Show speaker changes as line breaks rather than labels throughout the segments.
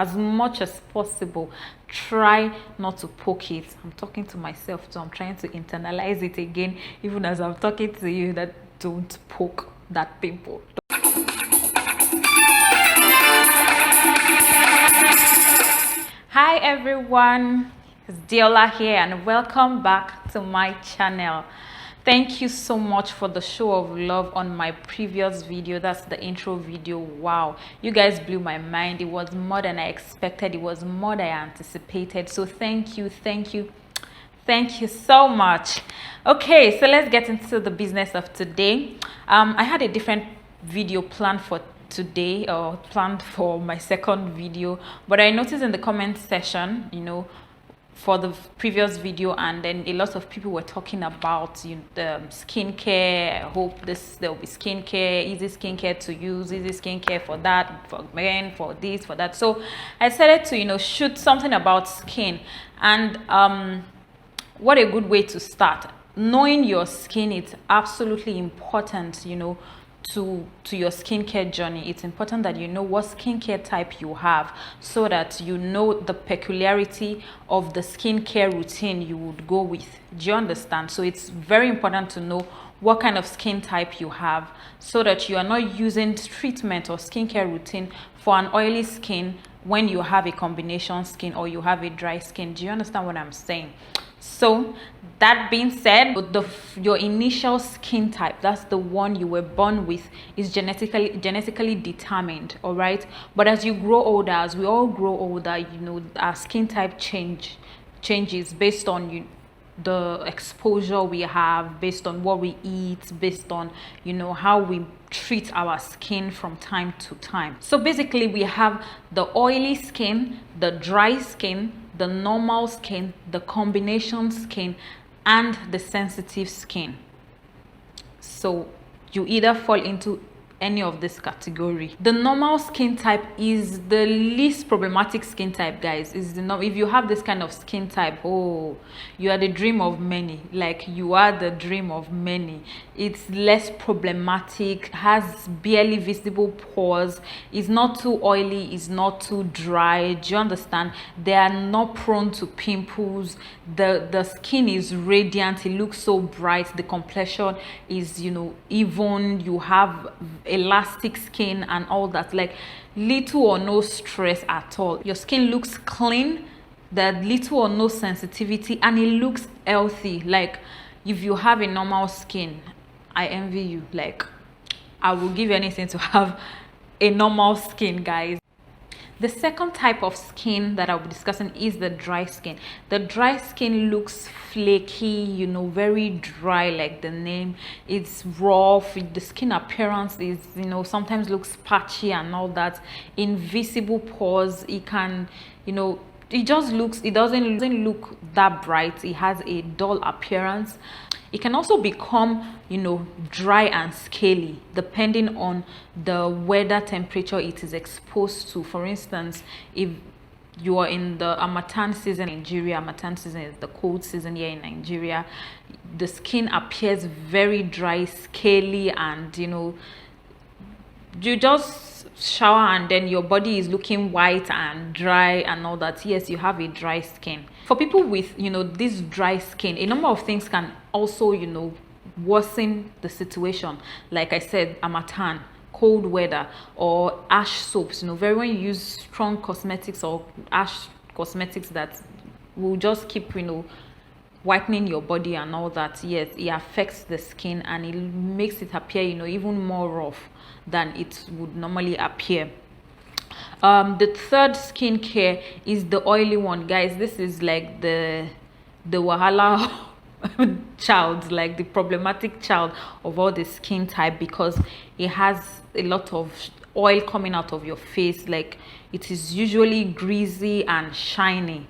As much as possible, try not to poke it. I'm talking to myself, so I'm trying to internalize it again, even as I'm talking to you, that don't poke that pimple. Hi everyone, it's Diola here and welcome back to my channel. Thank you so much for the show of love on my previous video. That's the intro video. Wow, you guys blew my mind. It was more than I expected. It was more than I anticipated. So thank you so much. Okay, so let's get into the business of today. I had a different video planned for today, or planned for my second video, but I noticed in the comment section, for the previous video, and then a lot of people were talking about the skincare. I hope there'll be skincare, easy skincare to use, easy skincare for that, for men, for this, for that. So I decided to shoot something about skin. And what a good way to start. Knowing your skin is absolutely important, to your skincare journey. It's important that you know what skincare type you have, so that you know the peculiarity of the skincare routine you would go with. Do you understand? So it's very important to know what kind of skin type you have, so that you are not using treatment or skincare routine for an oily skin when you have a combination skin or you have a dry skin. Do you understand what I'm saying? So that being said, your initial skin type, that's the one you were born with, is genetically determined, all right? But as you grow older, as we all grow older, our skin type changes based on the exposure we have, based on what we eat, based on how we treat our skin from time to time. So basically we have the oily skin, the dry skin, the normal skin, the combination skin, and the sensitive skin. So you either fall into any of this category. The normal skin type is the least problematic skin type, guys. If you have this kind of skin type, oh, you are the dream of many. Like, you are the dream of many. It's less problematic, has barely visible pores, is not too oily, is not too dry. Do you understand? They are not prone to pimples. The skin is radiant, it looks so bright, the complexion is even, you have elastic skin and all that. Like, little or no stress at all. Your skin looks clean, there's little or no sensitivity, and it looks healthy. Like, if you have a normal skin, I envy you. Like, I will give anything to have a normal skin, guys. The second type of skin that I'll be discussing is the dry skin. The dry skin looks flaky, very dry, like the name. It's rough. The skin appearance is, sometimes looks patchy and all that. Invisible pores. It can, it doesn't look that bright. It has a dull appearance. It can also become, dry and scaly depending on the weather temperature it is exposed to. For instance, if you are in the Harmattan season in Nigeria, Harmattan season is the cold season here in Nigeria, the skin appears very dry, scaly, and you just shower and then your body is looking white and dry and all that. Yes, you have a dry skin. For people with this dry skin, a number of things can also worsen the situation. Like I said, harmattan, cold weather, or ash soaps. Very, when you use strong cosmetics or ash cosmetics that will just keep whitening your body and all that, yes, it affects the skin and it makes it appear even more rough than it would normally appear. The third skincare is the oily one, guys. This is like the wahala child, like the problematic child of all the skin type, because it has a lot of oil coming out of your face. Like, it is usually greasy and shiny.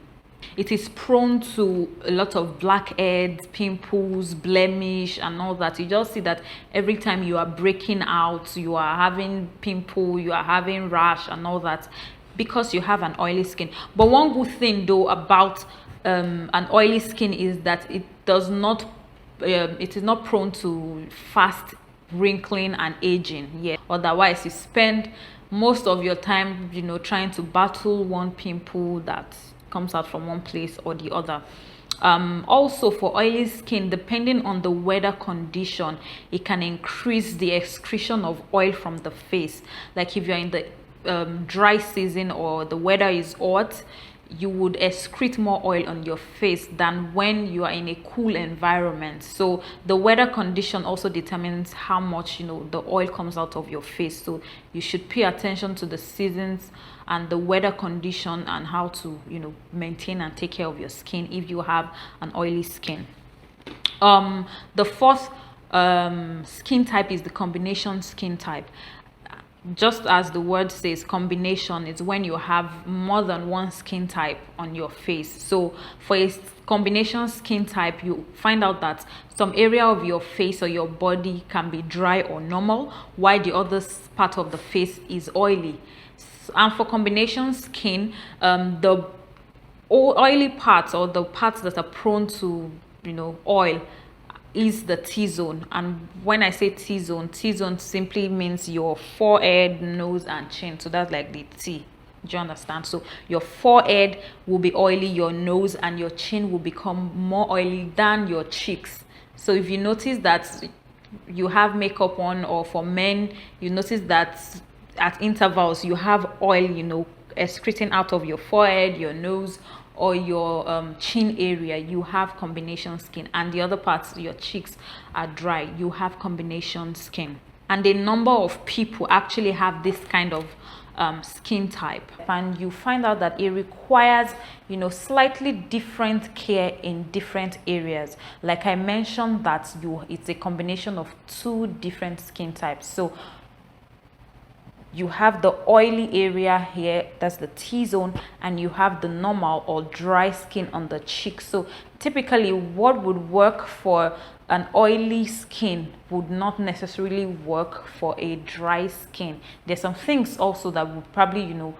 It is prone to a lot of blackheads, pimples, blemish, and all that. You just see that every time you are breaking out, you are having pimple, you are having rash and all that, because you have an oily skin. But one good thing though about an oily skin is that it is not prone to fast wrinkling and aging. Yeah, otherwise you spend most of your time, you know, trying to battle one pimple that comes out from one place or the other. Also for oily skin, depending on the weather condition, it can increase the excretion of oil from the face. Like if you're in the dry season or the weather is hot, you would excrete more oil on your face than when you are in a cool environment. So the weather condition also determines how much, you know, the oil comes out of your face. So you should pay attention to the seasons and the weather condition and how to, you know, maintain and take care of your skin if you have an oily skin. The fourth skin type is the combination skin type. Just as the word says, combination is when you have more than one skin type on your face. So for a combination skin type, you find out that some area of your face or your body can be dry or normal, while the other part of the face is oily. And for combination skin, the oily parts, or the parts that are prone to, you know, oil, is the T-zone. And when I say T-zone simply means your forehead, nose and chin. So that's like the T. Do you understand? So your forehead will be oily, your nose and your chin will become more oily than your cheeks. So if you notice that you have makeup on, or for men, you notice that at intervals you have oil, you know, excreting out of your forehead, your nose, or your chin area, you have combination skin. And the other parts, your cheeks, are dry, you have combination skin. And a number of people actually have this kind of skin type, and you find out that it requires, you know, slightly different care in different areas. Like I mentioned, that it's a combination of two different skin types. So you have the oily area here, that's the T-zone, and you have the normal or dry skin on the cheek. So typically what would work for an oily skin would not necessarily work for a dry skin. There's some things also that would probably, you know,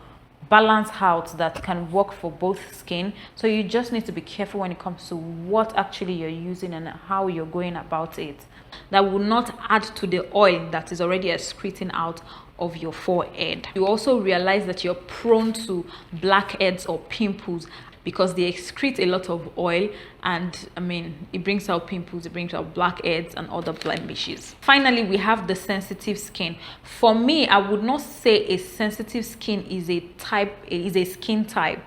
balance out, that can work for both skin. So you just need to be careful when it comes to what actually you're using and how you're going about it. That will not add to the oil that is already excreting out of your forehead. You also realize that you're prone to blackheads or pimples because they excrete a lot of oil, and I mean, it brings out pimples, it brings out blackheads and other blemishes. Finally, we have the sensitive skin. For me, I would not say a sensitive skin is a skin type,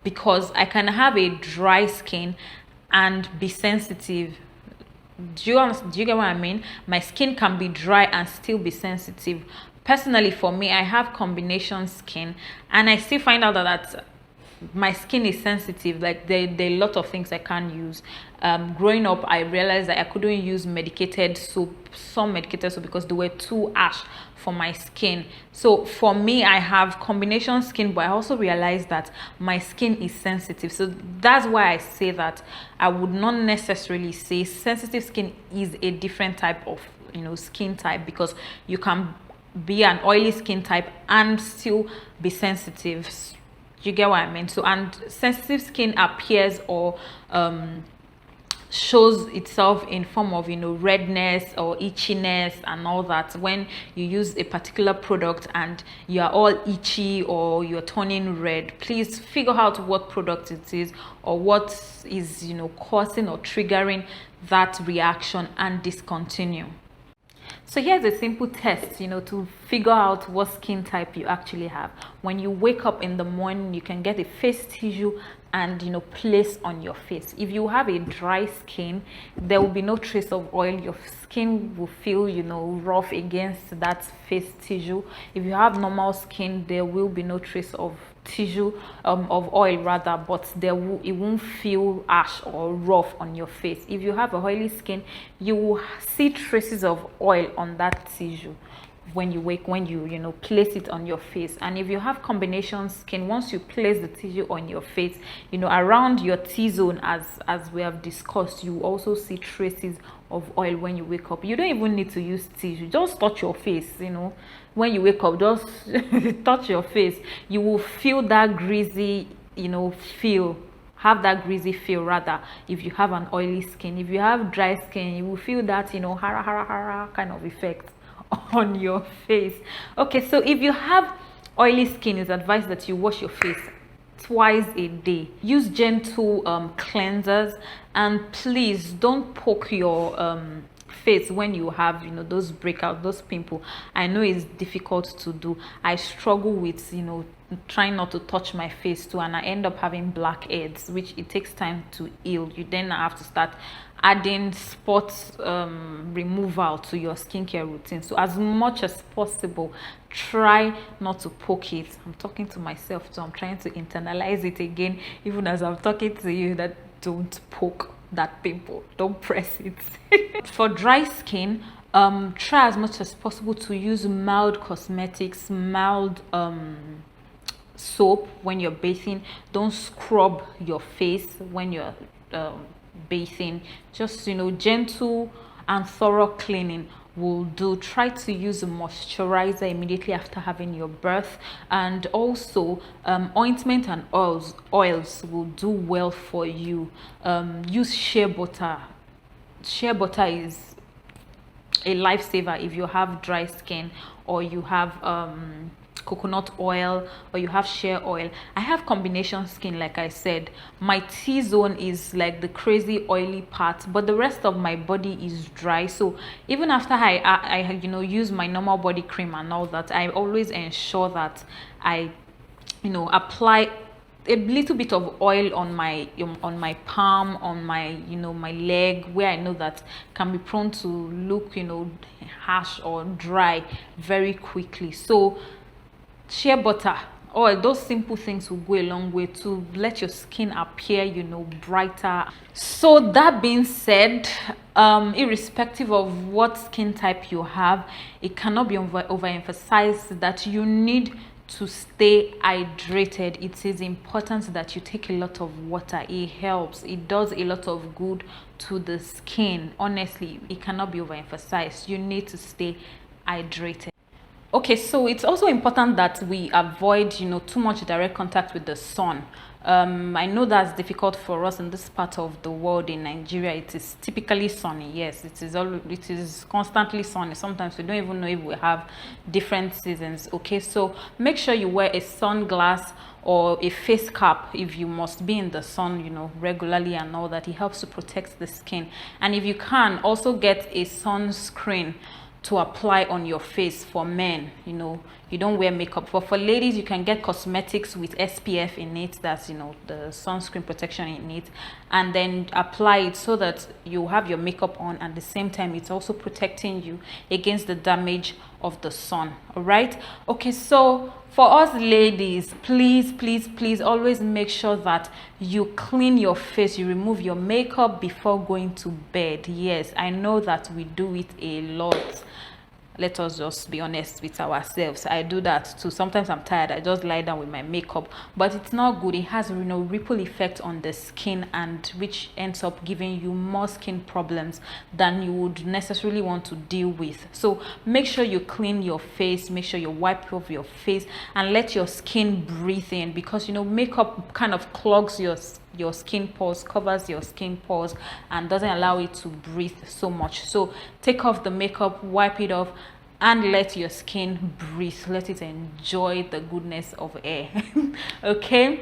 because I can have a dry skin and be sensitive. Do you get what I mean? My skin can be dry and still be sensitive. Personally, for me, I have combination skin, and I still find out that my skin is sensitive. Like there are a lot of things I can't use. Growing up, I realized that I couldn't use medicated soap, some medicated soap, because they were too harsh for my skin. So for me, I have combination skin, but I also realized that my skin is sensitive. So that's why I say that I would not necessarily say sensitive skin is a different type of, you know, skin type, because you can be an oily skin type and still be sensitive. You get what I mean? So, and sensitive skin appears or shows itself in form of, you know, redness or itchiness and all that when you use a particular product and you are all itchy or you're turning red. Please figure out what product it is or what is, you know, causing or triggering that reaction and discontinue. So here's a simple test, you know, to figure out what skin type you actually have. When you wake up in the morning, you can get a face tissue and, you know, place on your face. If you have a dry skin, there will be no trace of oil. Your skin will feel, you know, rough against that face tissue. If you have normal skin, there will be no trace of tissue, of oil rather, but it won't feel harsh or rough on your face. If you have a oily skin, you will see traces of oil on that tissue when you place it on your face. And if you have combination skin, once you place the tissue on your face, you know, around your T-zone, as we have discussed, you also see traces of oil when you wake up. You don't even need to use tissue, just touch your face. You know, when you wake up, just touch your face. You will feel that greasy, you know, have that greasy feel rather if you have an oily skin. If you have dry skin, you will feel that, you know, hara hara hara kind of effect on your face. Okay, so if you have oily skin, it's advised that you wash your face twice a day. Use gentle cleansers, and please don't poke your face when you have, you know, those breakouts, those pimples. I know it's difficult to do. I struggle with, you know, trying not to touch my face too, and I end up having blackheads, which it takes time to heal. You then have to start adding spot removal to your skincare routine. So as much as possible, try not to poke it. I'm talking to myself, so I'm trying to internalize it again, even as I'm talking to you, that don't poke that pimple, don't press it. For dry skin, try as much as possible to use mild cosmetics, mild soap when you're bathing. Don't scrub your face when you're bathing. Just, you know, gentle and thorough cleaning will do. Try to use a moisturizer immediately after having your birth, and also ointment and oils will do well for you. Use shea butter. Shea butter is a lifesaver if you have dry skin, or you have coconut oil, or you have shea oil. I have combination skin, like I said. My T-zone is like the crazy oily part, but the rest of my body is dry. So even after I you know, use my normal body cream and all that, I always ensure that I, you know, apply a little bit of oil on my palm, on my, you know, my leg, where I know that can be prone to look, you know, harsh or dry very quickly. So shea butter, or those simple things will go a long way to let your skin appear, you know, brighter. So that being said, irrespective of what skin type you have, it cannot be overemphasized that you need to stay hydrated. It is important that you take a lot of water. It helps, it does a lot of good to the skin. Honestly, it cannot be overemphasized. You need to stay hydrated. Okay, so it's also important that we avoid, you know, too much direct contact with the sun. I know that's difficult for us in this part of the world. In Nigeria, it is typically sunny. Yes, it is constantly sunny. Sometimes we don't even know if we have different seasons. Okay, so make sure you wear a sunglass or a face cap if you must be in the sun, you know, regularly and all that. It helps to protect the skin. And if you can, also get a sunscreen to apply on your face. For men, you know, you don't wear makeup, but for ladies, you can get cosmetics with SPF in it, that's, you know, the sunscreen protection in it, and then apply it so that you have your makeup on, and at the same time it's also protecting you against the damage of the sun. All right, okay, so for us ladies, please always make sure that you clean your face, you remove your makeup before going to bed. Yes, I know that we do it a lot. Let us just be honest with ourselves. I do that too. Sometimes I'm tired, I just lie down with my makeup, but it's not good. It has, you know, ripple effect on the skin, and which ends up giving you more skin problems than you would necessarily want to deal with. So make sure you clean your face, make sure you wipe off your face, and let your skin breathe in, because, you know, makeup kind of clogs your skin pores, covers your skin pores, and doesn't allow it to breathe so much. So take off the makeup, wipe it off, and let your skin breathe. Let it enjoy the goodness of air. Okay,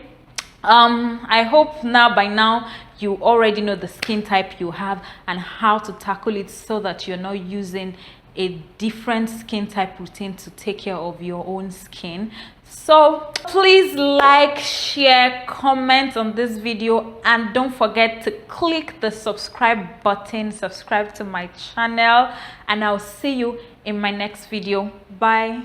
I hope by now you already know the skin type you have and how to tackle it, so that you're not using a different skin type routine to take care of your own skin. So please like, share, comment on this video, and don't forget to click the subscribe button, subscribe to my channel, and I'll see you in my next video. Bye.